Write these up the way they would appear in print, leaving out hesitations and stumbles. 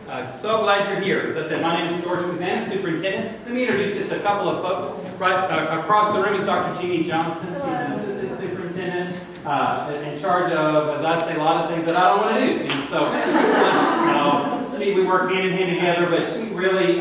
So glad you're here. As I said, my name is George Kuzan, Superintendent. Let me introduce just a couple of folks. Right across the room is Dr. Jeannie Johnson. She's an Assistant Superintendent in charge of, as I say, a lot of things that I don't want to do. And so we work hand in hand together, but she really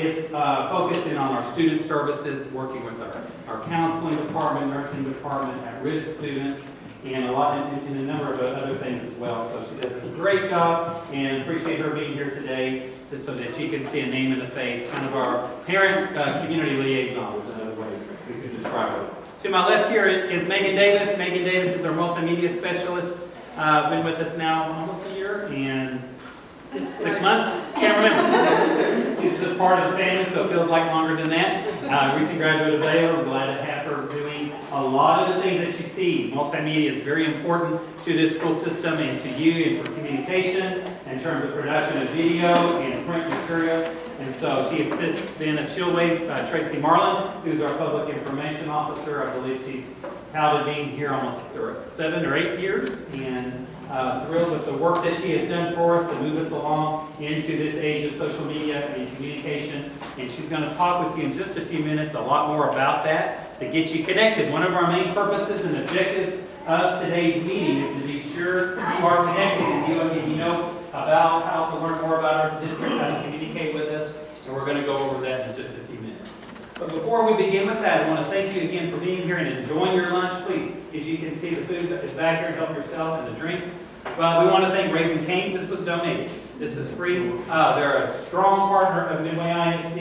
is focusing on our student services, working with our counseling department, nursing department, at-risk students, and a lot in a number of other things as well. So she does a great job, and appreciate her being here today so that she can see a name in the face, kind of our parent community liaison is another way we could describe her. To my left here is Megan Davis. Megan Davis is our multimedia specialist. Been with us now almost a year and 6 months. Can't remember. She's just part of the family, so it feels like longer than that. Recent graduate of Baylor. We're glad to have her doing a lot of the things that you see. Multimedia is very important to this school system and to you and for communication in terms of production of video and print material. And so she assists then at Chilway, Tracy Marlin, who's our public information officer. I believe she's touted being here almost 7 or 8 years, and thrilled with the work that she has done for us to move us along into this age of social media and communication. And she's going to talk with you in just a few minutes a lot more about that to get you connected. One of our main purposes and objectives of today's meeting is to be sure you are connected and you know about how to learn more about our district, how to communicate with us, and we're going to go over that in just a few minutes. But before we begin with that, I want to thank you again for being here and enjoying your lunch. Please, as you can see, the food is back here. Help yourself and the drinks. Well, we want to thank Raising Cane's. This was donated. This is free. They're a strong partner of Midway ISD.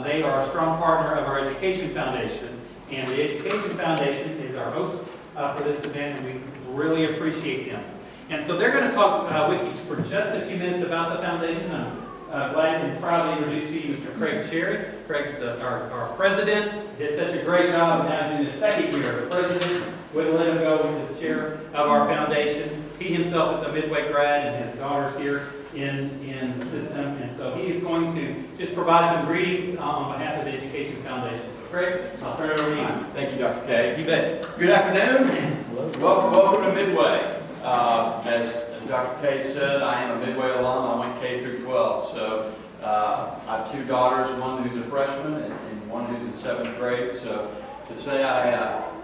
They are a strong partner of our Education Foundation. And the Education Foundation is our host for this event, and we really appreciate them. And so they're going to talk with you for just a few minutes about the foundation. I'm glad and proud to introduce to you Mr. Craig Cherry. Craig's our president. Did such a great job now he's in his second year. The president wouldn't let him go with his chair of our foundation. He himself is a Midway grad, and his daughter's here in the system. And so he is going to just provide some greetings on behalf of the Education Foundation. So Craig, I'll turn it over to you. Thank you, Dr. K. You bet. Good afternoon. Welcome to Midway. As Dr. K said, I am a Midway alum. I went K through 12. So I have 2 daughters, one who's a freshman and one who's in 7th grade. So to say I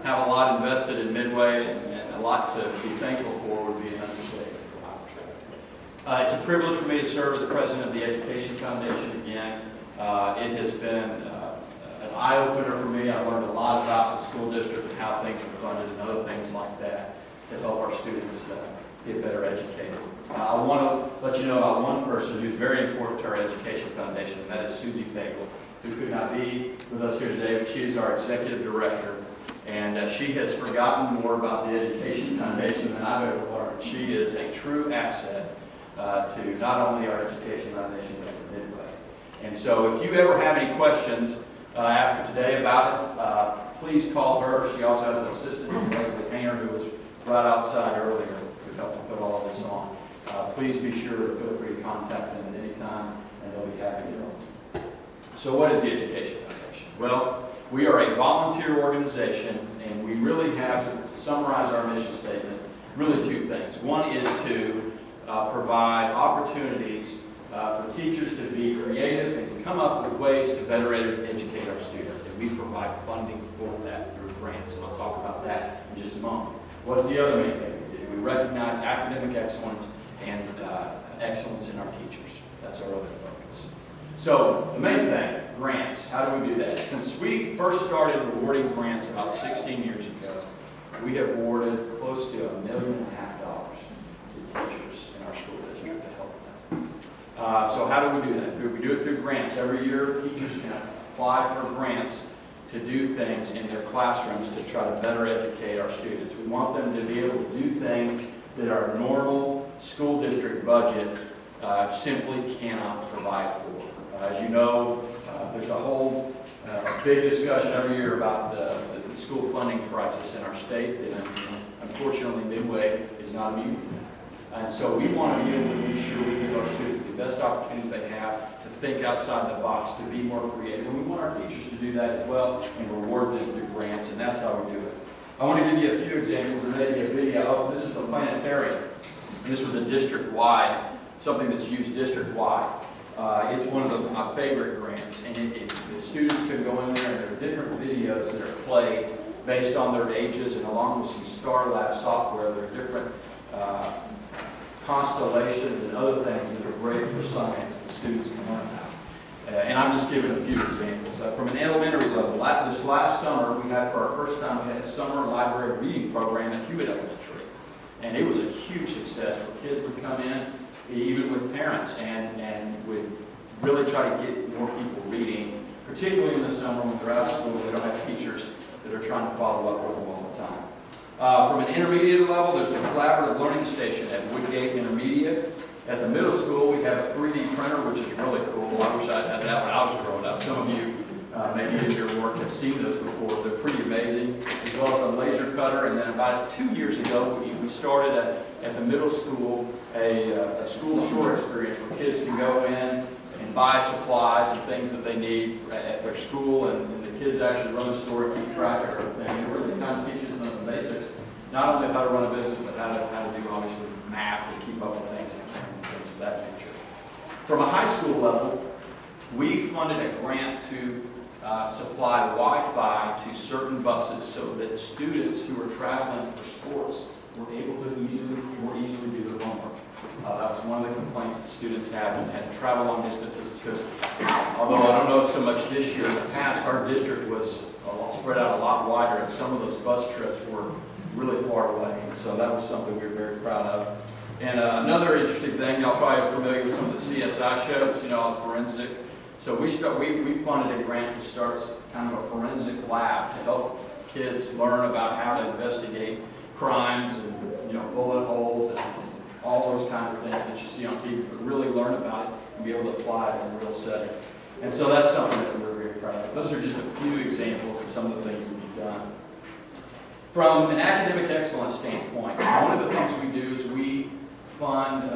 have a lot invested in Midway and a lot to be thankful for would be an understatement from my perspective. It's a privilege for me to serve as president of the Education Foundation again. It has been an eye-opener for me. I learned a lot about the school district and how things are funded and other things like that to help our students get better educated. I want to let you know about one person who's very important to our Education Foundation, and that is Susie Pagel, who could not be with us here today, but she is our executive director, and she has forgotten more about the Education Foundation than I've ever learned. She is a true asset to not only our Education Foundation, but to Midway. And so if you ever have any questions after today about it, please call her. She also has an assistant, Leslie Hayner, who was right outside earlier who helped to put all of this on. Please be sure to feel free to contact them at any time, and they'll be happy to help. So what is the Education Foundation? Well, we are a volunteer organization, and we really have, to summarize our mission statement, really 2 things. One is to provide opportunities for teachers to be creative and to come up with ways to better educate our students, and we provide funding for that through grants, and I'll talk about that in just a moment. What's the other main thing we do? We recognize academic excellence and excellence in our teachers. That's our other focus. So the main thing, grants. How do we do that? Since we first started awarding grants about 16 years ago, we have awarded close to $1.5 million to teachers in our school district to help them. So how do we do that? We do it through grants. Every year, teachers can apply for grants to do things in their classrooms to try to better educate our students. We want them to be able to do things that our normal school district budget simply cannot provide for. As you know, there's a whole big discussion every year about the school funding crisis in our state, and unfortunately Midway is not immune to that. And so we want to be able to be sure we give our students the best opportunities they have to think outside the box, to be more creative. And we want our teachers to do that as well and reward them through grants, and that's how we do it. I want to give you a few examples, or maybe a video. Oh, this is a planetarium. This was a district-wide something that's used district-wide. It's one of my favorite grants, and the students can go in there, and there are different videos that are played based on their ages, and along with some Star Lab software, there are different constellations and other things that are great for science that students can learn about. And I'm just giving a few examples. From an elementary level, this last summer, we had, for our first time, we had a summer library reading program at Hewitt Elementary. And it was a huge success where kids would come in, even with parents, and would really try to get more people reading, particularly in the summer when they're out of school, they don't have teachers that are trying to follow up with them all the time. From an intermediate level, there's the Collaborative Learning Station at Woodgate Intermediate. At the middle school, we have a 3D printer, which is really cool. I wish I'd had that when I was growing up. Some of you, maybe in your work, have seen those before. They're pretty amazing, as well as a laser cutter. And then about 2 years ago, we started at the middle school a school store experience where kids can go in and buy supplies and things that they need at their school, and the kids actually run the store and keep track of everything. It really kind of teaches them the basics, not only how to run a business, but how to do, obviously, math and keep up with things and things of that nature. From a high school level, we funded a grant to supply Wi-Fi to certain buses so that students who are traveling for sports were able to more easily do their homework. That was one of the complaints that students had to travel long distances because, although I don't know so much this year, in the past our district was spread out a lot wider, and some of those bus trips were really far away, and so that was something we were very proud of. And another interesting thing, y'all probably are familiar with some of the CSI shows, on forensic. So we funded a grant to start kind of a forensic lab to help kids learn about how to investigate crimes and bullet holes and all those kinds of things that you see on TV, but really learn about it and be able to apply it in a real setting. And so that's something that we're very proud of. Those are just a few examples of some of the things that we've done. From an academic excellence standpoint, one of the things we do is we fund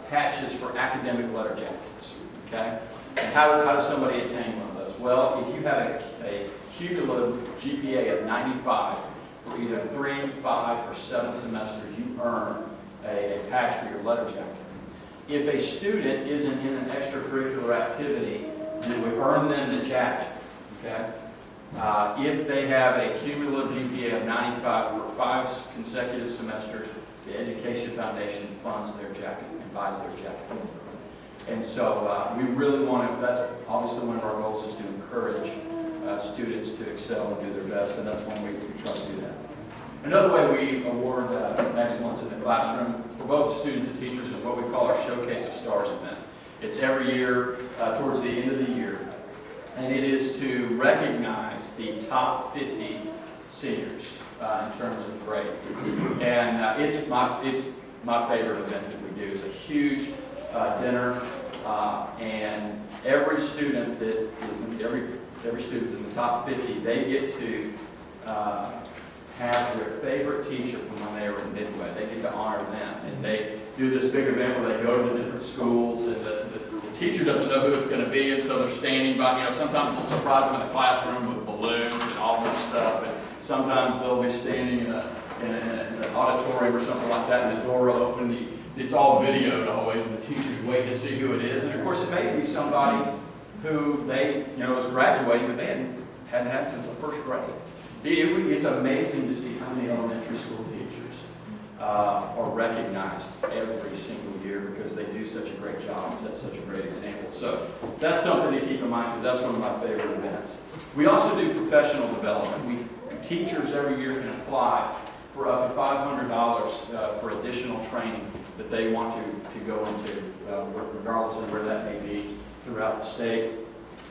patches for academic letter jackets. Okay? And how does somebody attain one of those? Well, if you have a cumulative GPA of 95 for either 3, 5, or 7 semesters, you earn a patch for your letter jacket. If a student isn't in an extracurricular activity, then we earn them the jacket. Okay? If they have a cumulative GPA of 95 for 5 consecutive semesters, the Education Foundation funds their jacket and buys their jacket. And so we really want to, that's obviously one of our goals is to encourage students to excel and do their best, and that's one way we try to do that. Another way we award excellence in the classroom for both students and teachers is what we call our Showcase of Stars event. It's every year towards the end of the year, and it is to recognize the top 50 seniors in terms of grades. And it's my favorite event that we do. It's a huge dinner, and every student that is every student in the top 50, they get to have their favorite teacher from when they were in Midway. They get to honor them, and they do this big event where they go to the different schools, and the teacher doesn't know who it's going to be, and so they're standing by. Sometimes we'll surprise them in the classroom with balloons and all this stuff, and sometimes they'll be standing in an auditorium or something like that, and the door will open. It's all videoed always, and the teachers wait to see who it is. And of course, it may be somebody who they, was graduating, but they hadn't had since the first grade. It's amazing to see how many elementary school teachers are recognized every single year because they do such a great job and set such a great example. So that's something to keep in mind because that's one of my favorite events. We also do professional development. Teachers every year can apply for up to $500 for additional training that they want to go into, regardless of where that may be throughout the state.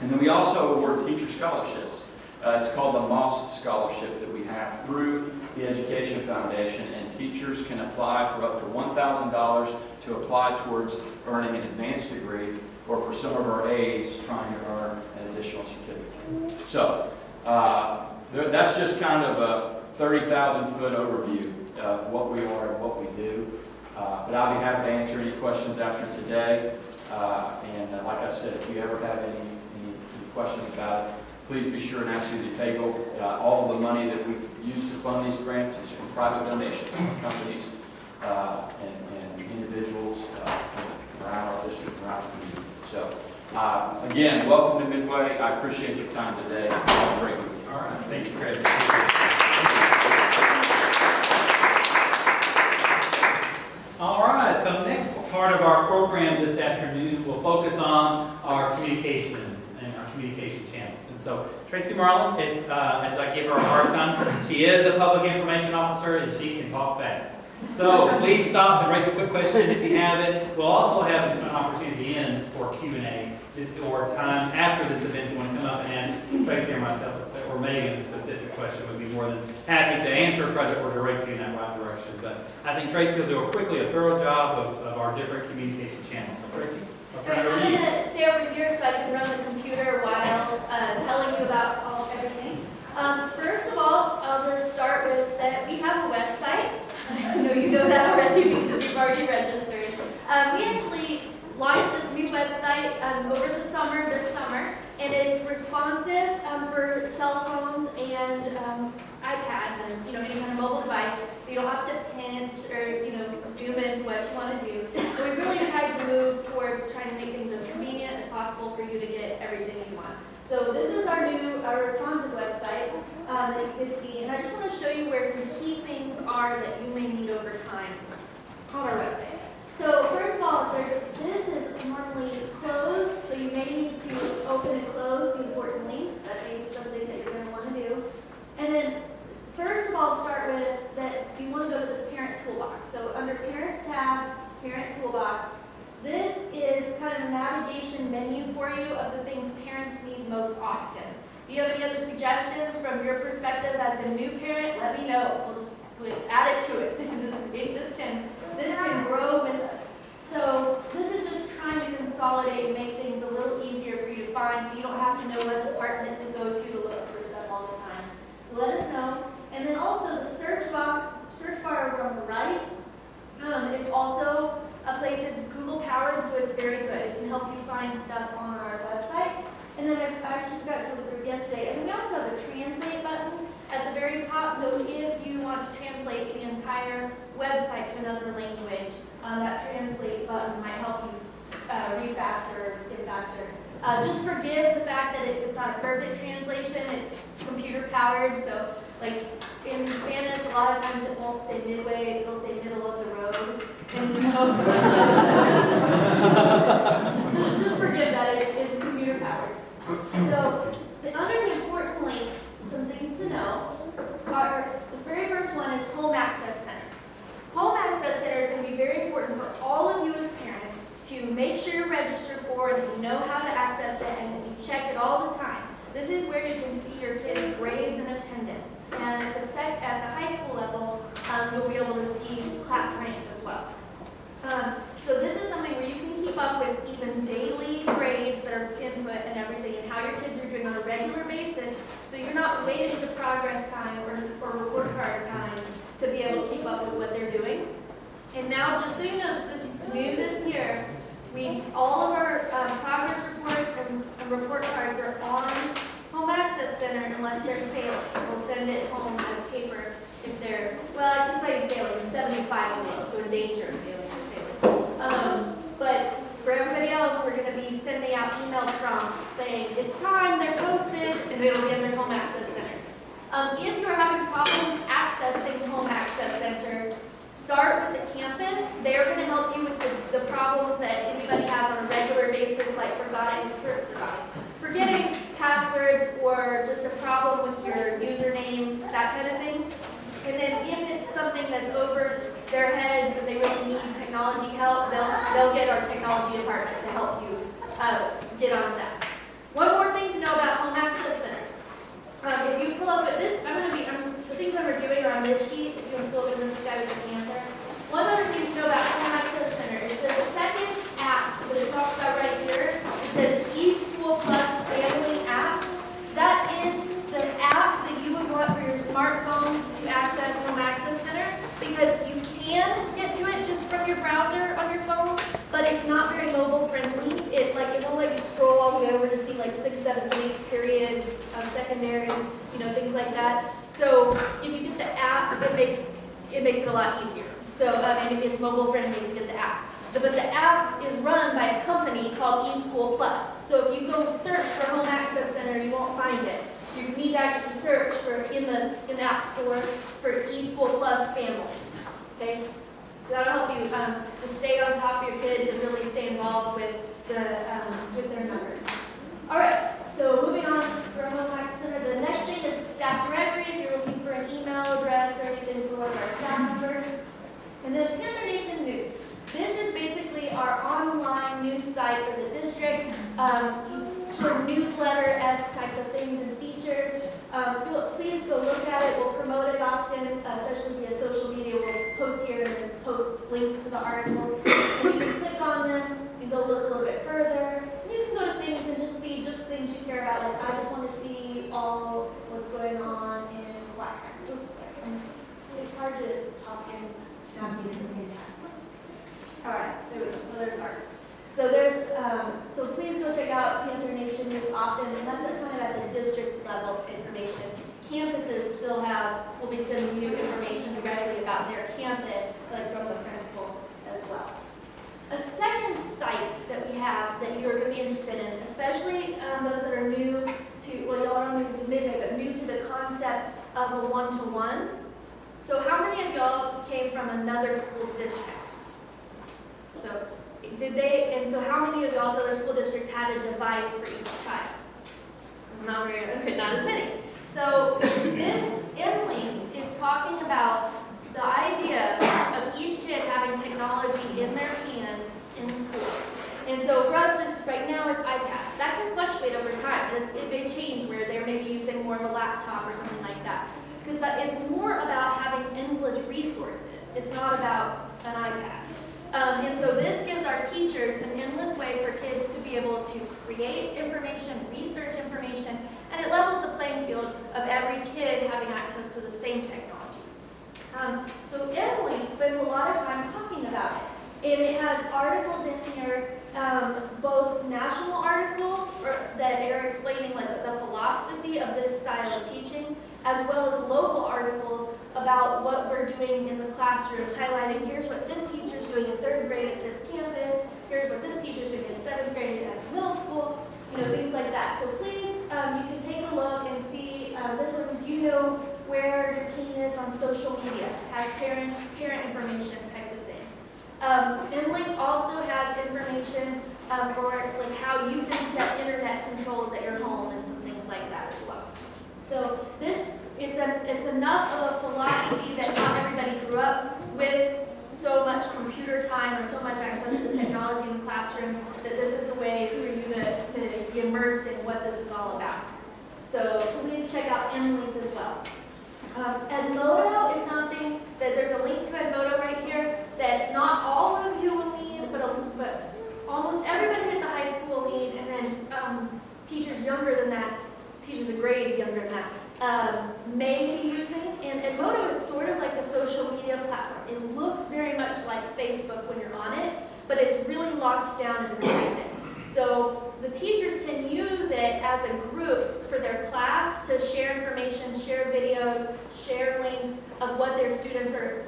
And then we also award teacher scholarships. It's called the Moss Scholarship that we have through the Education Foundation, and teachers can apply for up to $1,000 to apply towards earning an advanced degree, or for some of our aides trying to earn an additional certificate. So that's just kind of a 30,000-foot overview of what we are and what we do. But I'll be happy to answer any questions after today. And like I said, if you ever have any questions about it, please be sure and ask Susie Pagel. All of the money that we've used to fund these grants is from private donations from companies and individuals around So, again, welcome to Midway. I appreciate your time today. Have a great week. All right, thank you, Chris. All right, so the next part of our program this afternoon will focus on our communication and our communication channels. And so Tracy Marlin, as I give her a hard time, she is a public information officer and she can talk fast. So please stop and raise a quick question if you have it. We'll also have an opportunity in for Q&A or time after this event. If you want to come up and ask Tracy or myself or Megan a specific question, we'd be more than happy to answer or direct you in that right direction. But I think Tracy will do a thorough job of our different communication channels. So Tracy, I'll turn it over to I'm you. going to stay over here so I can run the computer while telling you about everything. First of all, I'll just start with that we have a website. I know you know that already because you've already registered. We actually launched this new website over the summer, this summer, and it's responsive for cell phones and iPads and any kind of mobile device, so you don't have to pinch or zoom into what you want to do. So we really tried to move towards trying to make things as convenient as possible for you to get everything you want. So this is our new responsive website that you can see, and I just want to show you where some key things are that you may need over time on our website. So first of all, this is normally closed, so you may need to open and close the important links. That may be something that you're going to want to do. And then first of all, start with that you want to go to this Parent Toolbox. So under Parents tab, Parent Toolbox, this is kind of a navigation menu for you of the things parents need most often. If you have any other suggestions from your perspective as a new parent, let me know. We'll just add it to it. This can grow with us. So this is just trying to consolidate and make things a little easier for you to find, so you don't have to know what department to go to look for stuff all the time. So let us know. And then also the search bar over on the right is also a place that's Google powered, so it's very good. It can help you find stuff on our website. And then I actually forgot to look through yesterday. And we also have a translate button at the very top. So if you want to translate the entire website to another language, that translate button might help you read faster or skip faster. Just forgive the fact that it's not a perfect translation. It's computer powered. So like in Spanish, a lot of times it won't say midway, it'll say middle of the road. And so just forgive that, it's computer powered. So under the important links, some things to know are, the very first one is Home Access Center. Home Access Center is going to be very important for all of you as parents to make sure you're registered for, that you know how to access it, and that you check it all the time. This is where you can see your kids' grades and attendance. And at the high school level, you'll be able to see class rank as well. So this is something where you can keep up with even daily grades that are input and everything, and how your kids are doing on a regular basis, so you're not waiting the progress time or report card time to be able to keep up with what they're doing. And now, just so you know, this is new this year, all of our progress reports and report cards are on Home Access Center unless they're failing. We'll send it home as paper if they're, well, I should say failing, 75 below, so in danger of failing. But for everybody else, we're going to be sending out email prompts saying, it's time, they're posted, and it'll be in their Home Access Center. If you're having problems accessing Home Access Center, start with the campus. They're going to help you with the problems that anybody has on a regular basis, like forgetting passwords or just a problem with your username, that kind of thing. And then if it's something that's over their heads and they really need technology help, they'll get our technology department to help you get on that. One more thing to know about Home Access Center. If you pull up at this, the things I'm reviewing are on this sheet. If you want to pull up in this guy with the hand there. One other thing to know about Home Access Center is the second app that it talks about right here. It says eSchool Plus Family App. That is the app that you would want for your smartphone to access Home Access Center, because you can get to it just from your browser on your phone, but it's not very mobile friendly. It won't let you scroll all the way over to see like 6, 7, 8 periods of secondary, things like that. So if you get the app, it makes it a lot easier. So and if it's mobile friendly, you get the app. But the app is run by a company called eSchool Plus. So if you go search for Home Access Center, you won't find it. You need to actually search for in the App Store for eSchool Plus Family. Okay? So that'll help you just stay on top of your kids and really stay involved with their numbers. All right. So moving on for Home Access Center, the next thing is the staff directory. If you're looking for an email address or anything for one of our staff members, and then Panther Nation News. This is basically our online news site for the district. Sort of newsletter-esque types of things and features. Please go look at it. We'll promote it often, especially via social media. We'll post here and then post links to the articles. And you can click on them and go look a little bit further. And you can go to things and just see just things you care about. Like, I just want to see all what's going on in Black. Oops, sorry. It's hard to talk and not be at the same time. All right, there we go. Well, there's art. So please go check out Panther Nation News often, and that's kind of at the district level information. Campuses still will be sending you information directly about their campus, like from the principal as well. A second site that we have that you're going to be interested in, especially those that are new to, well, y'all are new to Midway, but new to the concept of a one-to-one. So how many of y'all came from another school district? So so how many of y'all's other school districts had a device for each child? Not as many. So this MLink is talking about the idea of each kid having technology in their hand in school. And so for us, right now it's iPads. That can fluctuate over time. It may change where they're maybe using more of a laptop or something like that. Because it's more about having endless resources. It's not about an iPad. And so this gives our teachers an endless way for kids to be able to create information, research information, and it levels the playing field of every kid having access to the same technology. So Emily spends a lot of time talking about it. And it has articles in here, both national articles that are explaining like the philosophy of this style of teaching, as well as local articles about what we're doing in the classroom, highlighting here's what this teacher's doing in 3rd grade at this campus, here's what this teacher's doing in 7th grade at middle school, things like that. So please, you can take a look and see this one. Do you know where your teen is on social media? Has parent information types of things. MLink also has information for like how you can set internet controls at your home and some things like that as well. So it's enough of a philosophy that not everybody grew up with so much computer time or so much access to technology in the classroom that this is the way for you to be immersed in what this is all about. So please check out MLink as well. Edmodo is something that there's a link to Edmodo right here that not all of you will need, but almost everybody at the high school will need, and then teachers younger than that, teachers of grades younger than that, may be using. And Edmodo is sort of like a social media platform. It looks very much like Facebook when you're on it, but it's really locked down and restricted. So the teachers can use it as a group for their class to share information, share videos, share links of what their students are.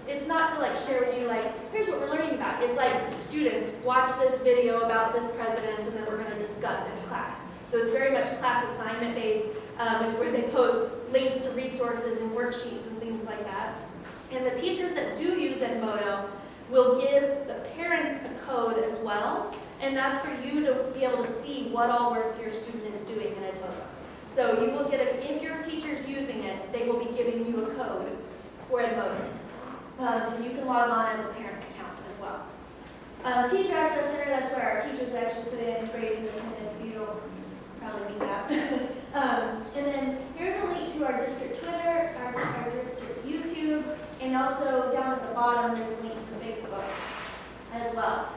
It's not to like share with you like, here's what we're learning about. It's like, students, watch this video about this president and then we're going to discuss it in class. So it's very much class assignment based. It's where they post links to resources and worksheets and things like that. And the teachers that do use Edmodo will give the parents a code as well. And that's for you to be able to see what all work your student is doing in Edmodo. So you will get if your teacher's using it, they will be giving you a code for Edmodo. So you can log on as a parent account as well. Teacher Access Center, that's where our teachers actually put in grades and attendance. You don't probably need that. And then here's a link to our district Twitter, our district YouTube, and also down at the bottom there's a link for Facebook as well.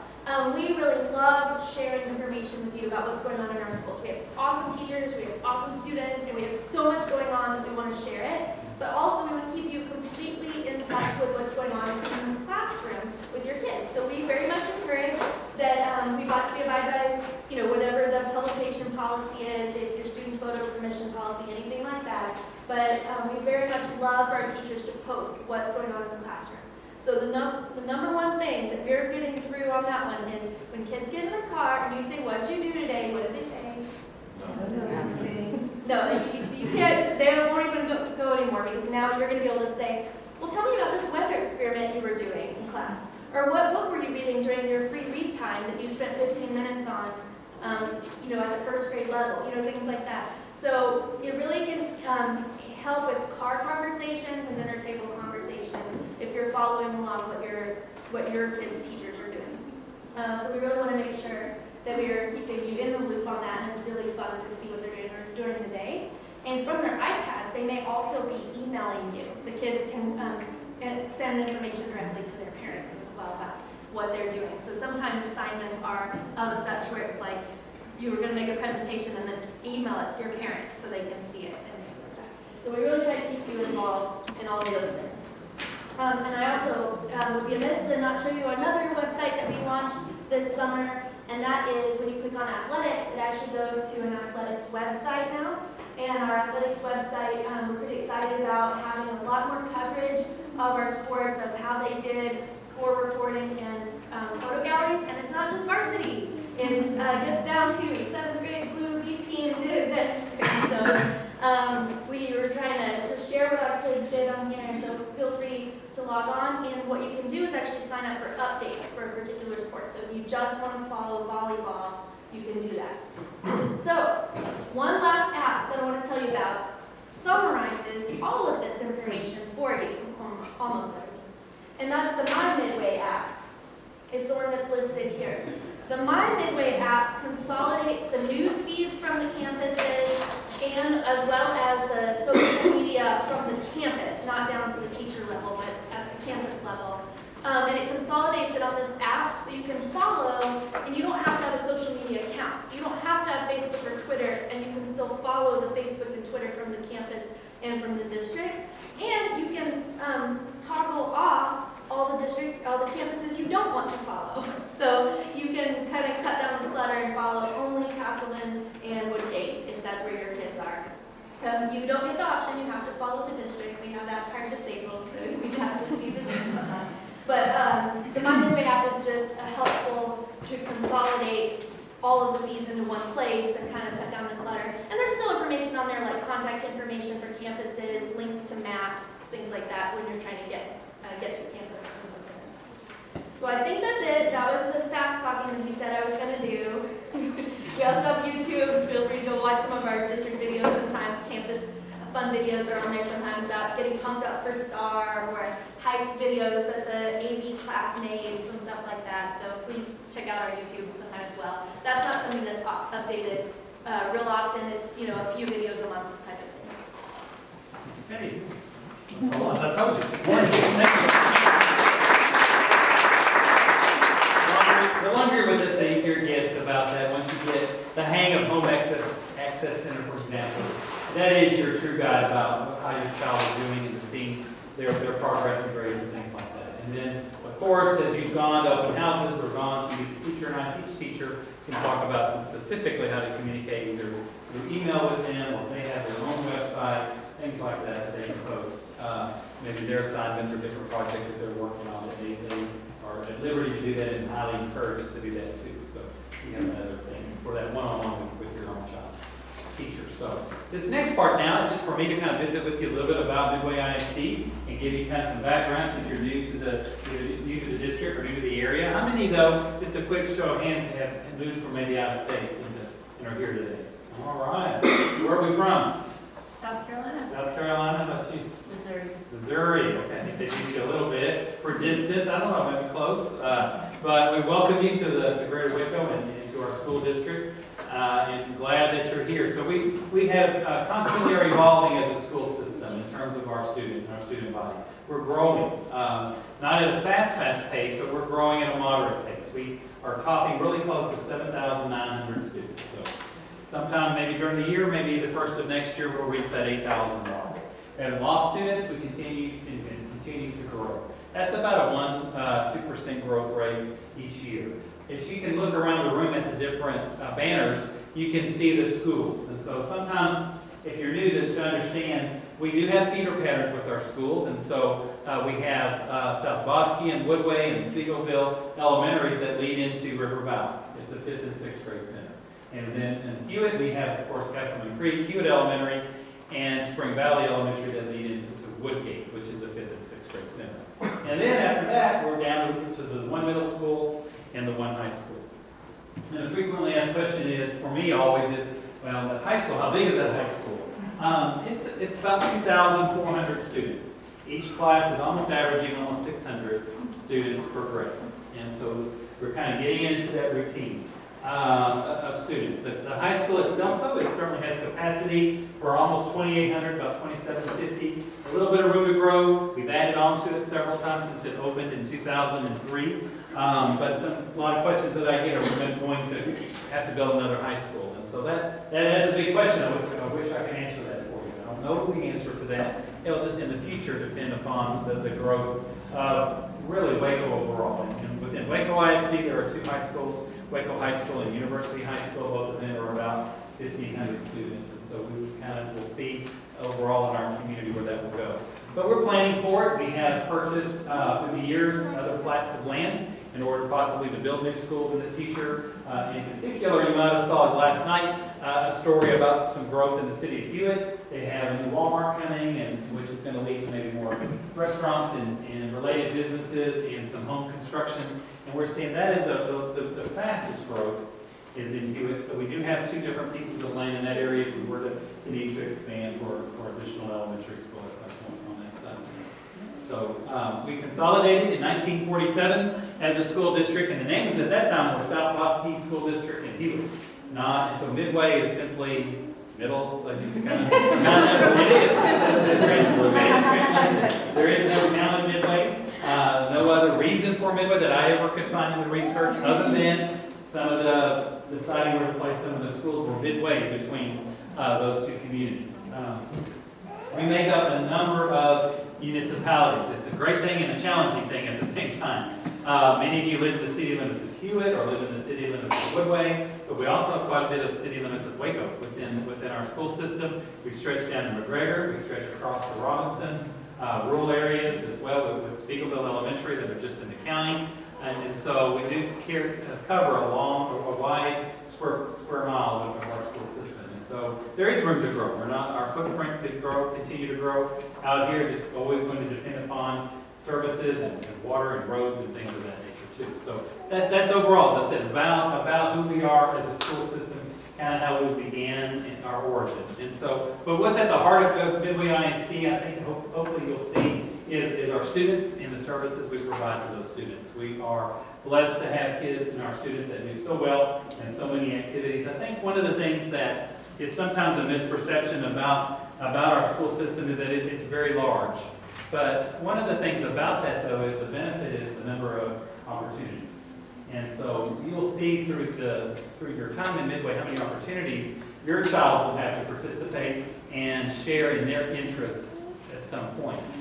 We really love sharing information with you about what's going on in our schools. We have awesome teachers, we have awesome students, and we have so much going on that we want to share it. But also we want to keep you completely in touch with what's going on in the classroom with your kids. So we very much encourage that we abide by, whatever the publication policy is, if your student's photo permission policy, anything like that. But we very much love for our teachers to post what's going on in the classroom. So the number one thing that we're getting through on that one is when kids get in the car and you experiment you were doing in class? Or what book were you reading during your free read time that you spent 15 minutes on, at the first grade level, things like that. So it really can help with car conversations and dinner table conversations if you're following along what your kids' teachers are doing. So we really want to make sure that we are keeping you in the loop on that, and it's really fun to see what they're doing during the day. And from their iPads, they may also be emailing you. The kids can send information directly to their parents as well about what they're doing. So sometimes assignments are of such where it's like you were going to make a presentation and then email it to your parent so they can see it and things like that. So we really try to keep you involved in all of those things. And I also would be amiss to not show you another website that we launched this summer, and that is when you click on athletics, it actually goes to an athletics website now. And our athletics website, we're pretty excited about having a lot more coverage of our sports, of how they did score reporting and photo galleries. And it's not just varsity. It gets down to 7th grade blue B team did this. And so we were trying to just share what our kids did on here. And so feel free to log on. And what you can do is actually sign up for updates for a particular sport. So if you just want to follow volleyball, you can do that. So, one last app that I want to tell you about summarizes all of this information for you, almost everything. And that's the My Midway app. It's the one that's listed here. The My Midway app consolidates the news feeds from the campuses and as well as the social media from the campus, not down to the teacher level, but at the campus level. And it consolidates it on this app so you can follow, and you don't have to have a social media account. You don't have to have Facebook or Twitter, and you can still follow the Facebook and Twitter from the campus and from the district. And you can toggle off all the campuses you don't want to follow. So you can kind of cut down the clutter and follow only Castleton and Woodgate, if that's where your kids are. You don't get the option, you have to follow the district. We have that part disabled, so you have to see the details on. But the My Midway app is just helpful to consolidate all of the feeds into one place and kind of cut down the clutter. And there's still information on there like contact information for campuses, links to maps, things like that when you're trying to get to a campus. So I think that's it. That was the fast talking that he said I was going to do. We also have YouTube. Feel free to go watch some of our district videos. Sometimes campus fun videos are on there sometimes about getting pumped up for STAR or hype videos that the AV class made, some stuff like that. So please check out our YouTube sometime as well. That's not something that's updated real often. It's, a few videos a month type of thing. Okay. That's all I told you. Thank you. The longer you're with us, the easier it gets about that. Once you get the hang of home access center, for example, that is your true guide about how your child is doing and to see their progress and grades and things like that. And then, of course, as you've gone to open houses or gone to meet the teacher, and I teach teacher, can talk about some specifically how to communicate either through email with them or they have their own website, things like that they can post. Maybe their assignments or different projects that they're working on that they are at liberty to do that and highly encouraged to do that too. So you have another thing for that one-on-one with your own child teacher. So this next part now is just for me to kind of visit with you a little bit about Midway ISD and give you kind of some background since you're new to the district or new to the area. How many though, just a quick show of hands, have moved from maybe out of state and are here today? All right. Where are we from? South Carolina. South Carolina. How about you? Missouri. Missouri. Okay, I think they give you a little bit for distance. I don't know, maybe close. But we welcome you to Greater Waco and to our school district. And glad that you're here. So we have constantly are evolving as a school system in terms of our student body. We're growing, not at a fast pace, but we're growing at a moderate pace. We are topping really close to 7,900 students. So sometime maybe during the year, maybe the first of next year, we'll reach that 8,000 mark. And lost students, we continue to grow. That's about a 2% growth rate each year. As you can look around the room at the different banners, you can see the schools. And so sometimes, if you're new to understand, we do have feeder patterns with our schools. And so we have South Bosque and Woodway and Spiegelville elementaries that lead into River Valley. It's a 5th and 6th grade center. And then in Hewitt, we have, of course, Castleman Creek, Hewitt Elementary, and Spring Valley Elementary that lead into Woodgate, which is a 5th and 6th grade center. And then after that, we're down to the one middle school and the one high school. And a frequently asked question is, for me always is, well, the high school, how big is that high school? It's about 2,400 students. Each class is almost averaging almost 600 students per grade. And so we're kind of getting into that routine of students. The high school itself, though, it certainly has capacity for almost 2,800, about 2,750. A little bit of room to grow. We've added on to it several times since it opened in 2003. But a lot of questions that I get are, we're going to have to build another high school. And so that is a big question. I wish I could answer that for you. I don't know the answer to that. It'll just in the future depend upon the growth of really Waco overall. And within Waco ISD, there are two high schools, Waco High School and University High School. Both of them are about 1,500 students. And so we kind of will see overall in our community where that will go. But we're planning for it. We have purchased through the years other plats of land in order possibly to build new schools in the future. In particular, you might have saw last night a story about some growth in the city of Hewitt. They have a new Walmart coming, which is going to lead to maybe more restaurants and related businesses and some home construction. And we're seeing that as the fastest growth is in Hewitt. So we do have two different pieces of land in that area if we were to need to expand for additional elementary school at some point on that side. So we consolidated in 1947 as a school district, and the names at that time were South Wasatee School District and Hewitt. And so Midway is simply middle, like you said, kind of, it is. It's a Spanish translation. There is no town in Midway. No other reason for Midway that I ever could find in the research, other than some of the deciding where to place some of the schools were midway between those two communities. We make up a number of municipalities. It's a great thing and a challenging thing at the same time. Many of you live in the city limits of Hewitt or live in the city limits of Woodway, but we also have quite a bit of city limits of Waco within our school system. We stretch down to McGregor, we stretch across to Robinson, rural areas as well with Spiegelville Elementary that are just in the county. And so we do cover a wide square miles of our school system. And so there is room to grow. Our footprint could continue to grow out here. It's always going to depend upon services and water and roads and things of that nature too. So that's overall, as I said, about who we are as a school system, kind of how we began in our origin. And so, but what's at the heart of Midway ISD, I think hopefully you'll see, is our students and the services we provide to those students. We are blessed to have kids and our students that do so well in so many activities. I think one of the things that is sometimes a misperception about our school system is that it's very large. But one of the things about that, though, is the benefit is the number of opportunities. And so you'll see through your time in Midway how many opportunities your child will have to participate and share in their interests at some point.